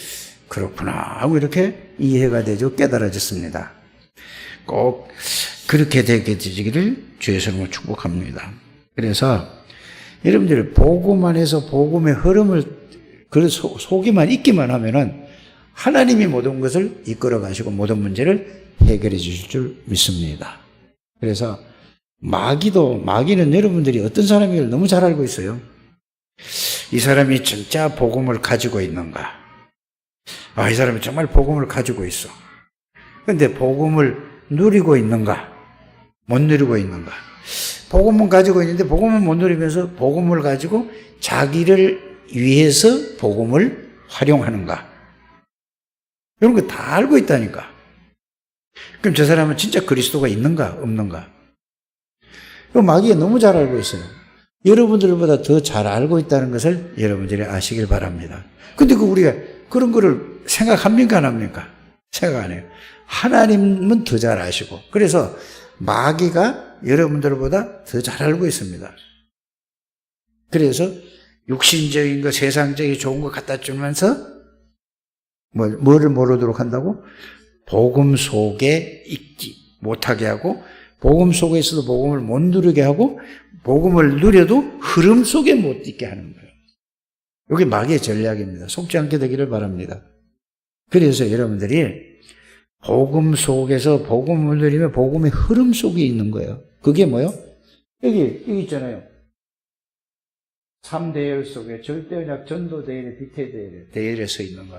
그렇구나 하고 이렇게 이해가 되죠. 깨달아졌습니다. 꼭 그렇게 되게 되기를 주의 이름으로 축복합니다. 그래서 여러분들이 복음 안에서 복음의 흐름을 그 속에만 있기만 하면은 하나님이 모든 것을 이끌어 가시고 모든 문제를 해결해 주실 줄 믿습니다. 그래서 마귀는 여러분들이 어떤 사람인지를 너무 잘 알고 있어요. 이 사람이 진짜 복음을 가지고 있는가? 이 사람이 정말 복음을 가지고 있어. 근데 복음을 누리고 있는가? 못 누리고 있는가? 복음은 가지고 있는데 복음은 못 누리면서 복음을 가지고 자기를 위해서 복음을 활용하는가? 이런 거 다 알고 있다니까. 그럼 저 사람은 진짜 그리스도가 있는가 없는가? 마귀가 너무 잘 알고 있어요. 여러분들보다 더 잘 알고 있다는 것을 여러분들이 아시길 바랍니다. 근데 우리가 그런 거를 생각합니까 안 합니까? 생각 안 해요. 하나님은 더 잘 아시고 그래서 마귀가 여러분들보다 더 잘 알고 있습니다. 그래서 육신적인 거, 세상적인 좋은 거 갖다 주면서 뭐를 모르도록 한다고? 복음 속에 있지 못하게 하고 복음 속에서도 복음을 못 누리게 하고 복음을 누려도 흐름 속에 못 있게 하는 거예요. 이게 마귀의 전략입니다. 속지 않게 되기를 바랍니다. 그래서 여러분들이 복음 속에서 복음을 누리면 복음의 흐름 속에 있는 거예요. 그게 뭐요? 여기 있잖아요. 3대열 속에 절대언약, 전도대열에, 비태대열에, 대열에 서 있는 거.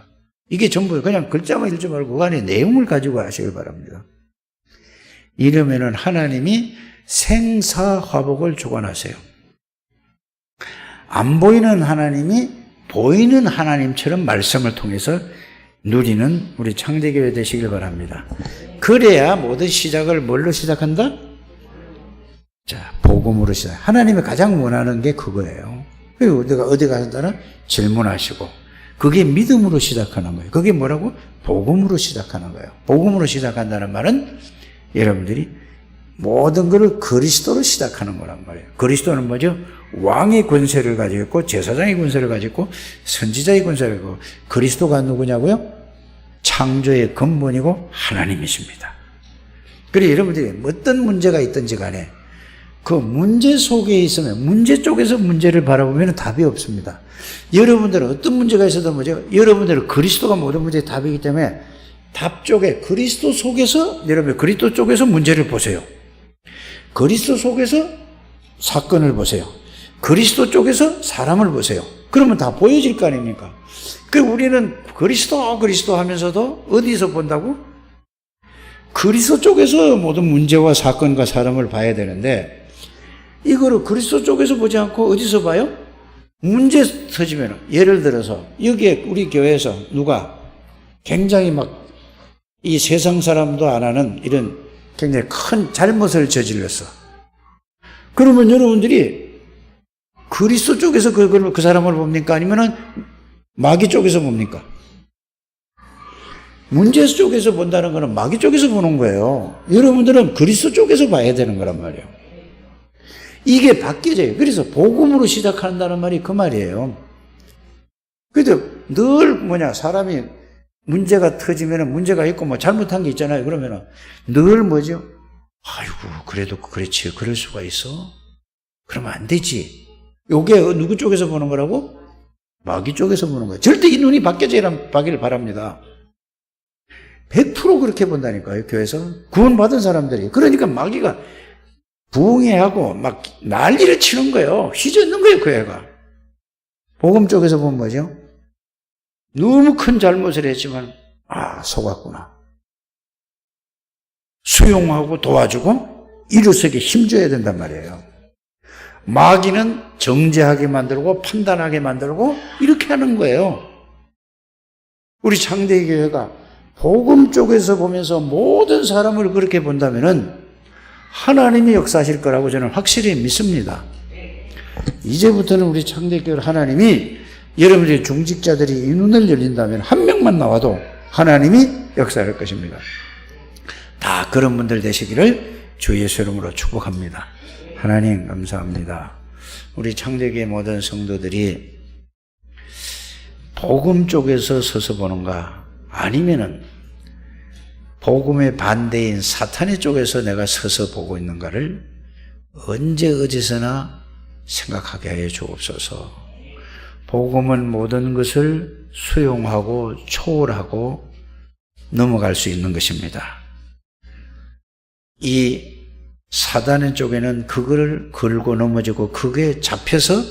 이게 전부 그냥 글자만 읽지 말고 그 안에 내용을 가지고 하시길 바랍니다. 이러면은 하나님이 생사화복을 주관하세요. 안 보이는 하나님이 보이는 하나님처럼 말씀을 통해서 누리는 우리 창대교회 되시길 바랍니다. 그래야 모든 시작을 뭘로 시작한다? 복음으로 시작. 하나님이 가장 원하는 게 그거예요. 그리고 어디 가서나 질문하시고 그게 믿음으로 시작하는 거예요. 그게 뭐라고? 복음으로 시작하는 거예요. 복음으로 시작한다는 말은 여러분들이 모든 것을 그리스도로 시작하는 거란 말이에요. 그리스도는 뭐죠? 왕의 권세를 가지고 있고 제사장의 권세를 가지고 있고 선지자의 권세를 가지고 있고 그리스도가 누구냐고요? 창조의 근본이고 하나님이십니다. 그래서 여러분들이 어떤 문제가 있든지 간에 그 문제 속에 있으면 문제 쪽에서 문제를 바라보면 답이 없습니다. 여러분들은 어떤 문제가 있어도 뭐죠? 여러분들은 그리스도가 모든 문제의 답이기 때문에 답 쪽에 그리스도 속에서 여러분 그리스도 쪽에서 문제를 보세요. 그리스도 속에서 사건을 보세요. 그리스도 쪽에서 사람을 보세요. 그러면 다 보여질 거 아닙니까? 그 우리는 그리스도 하면서도 어디서 본다고? 그리스도 쪽에서 모든 문제와 사건과 사람을 봐야 되는데 이거를 그리스도 쪽에서 보지 않고 어디서 봐요? 문제 터지면 예를 들어서 여기에 우리 교회에서 누가 굉장히 막 이 세상 사람도 안 하는 이런 굉장히 큰 잘못을 저질렀어. 그러면 여러분들이 그리스도 쪽에서 그 사람을 봅니까? 아니면은 마귀 쪽에서 봅니까? 문제 쪽에서 본다는 것은 마귀 쪽에서 보는 거예요. 여러분들은 그리스도 쪽에서 봐야 되는 거란 말이에요. 이게 바뀌어져요. 그래서 복음으로 시작한다는 말이 그 말이에요. 그래도 늘 사람이 문제가 터지면 문제가 있고 뭐 잘못한 게 있잖아요. 그러면은 늘 뭐죠? 아이고, 그래도 그렇지. 그럴 수가 있어? 그러면 안 되지. 요게 누구 쪽에서 보는 거라고? 마귀 쪽에서 보는 거예요. 절대 이 눈이 바뀌길 바랍니다. 100% 그렇게 본다니까요, 교회에서. 구원받은 사람들이. 그러니까 마귀가 부흥회하고 막 난리를 치는 거예요. 휘젓는 거예요, 그 애가. 복음 쪽에서 보면 뭐죠? 너무 큰 잘못을 했지만, 속았구나. 수용하고 도와주고 일어서게 힘줘야 된단 말이에요. 마귀는 정죄하게 만들고 판단하게 만들고 이렇게 하는 거예요. 우리 창대교회가 복음 쪽에서 보면서 모든 사람을 그렇게 본다면은 하나님이 역사하실 거라고 저는 확실히 믿습니다. 이제부터는 우리 창대교회 하나님이 여러분들의 중직자들이 이 눈을 열린다면 한 명만 나와도 하나님이 역사할 것입니다. 다 그런 분들 되시기를 주 예수 이름으로 축복합니다. 하나님 감사합니다. 우리 창대교회 모든 성도들이 복음 쪽에서 서서 보는가 아니면은 복음의 반대인 사탄의 쪽에서 내가 서서 보고 있는가를 언제 어디서나 생각하게 하여 주옵소서. 복음은 모든 것을 수용하고 초월하고 넘어갈 수 있는 것입니다. 이 사단의 쪽에는 그거를 걸고 넘어지고 그게 잡혀서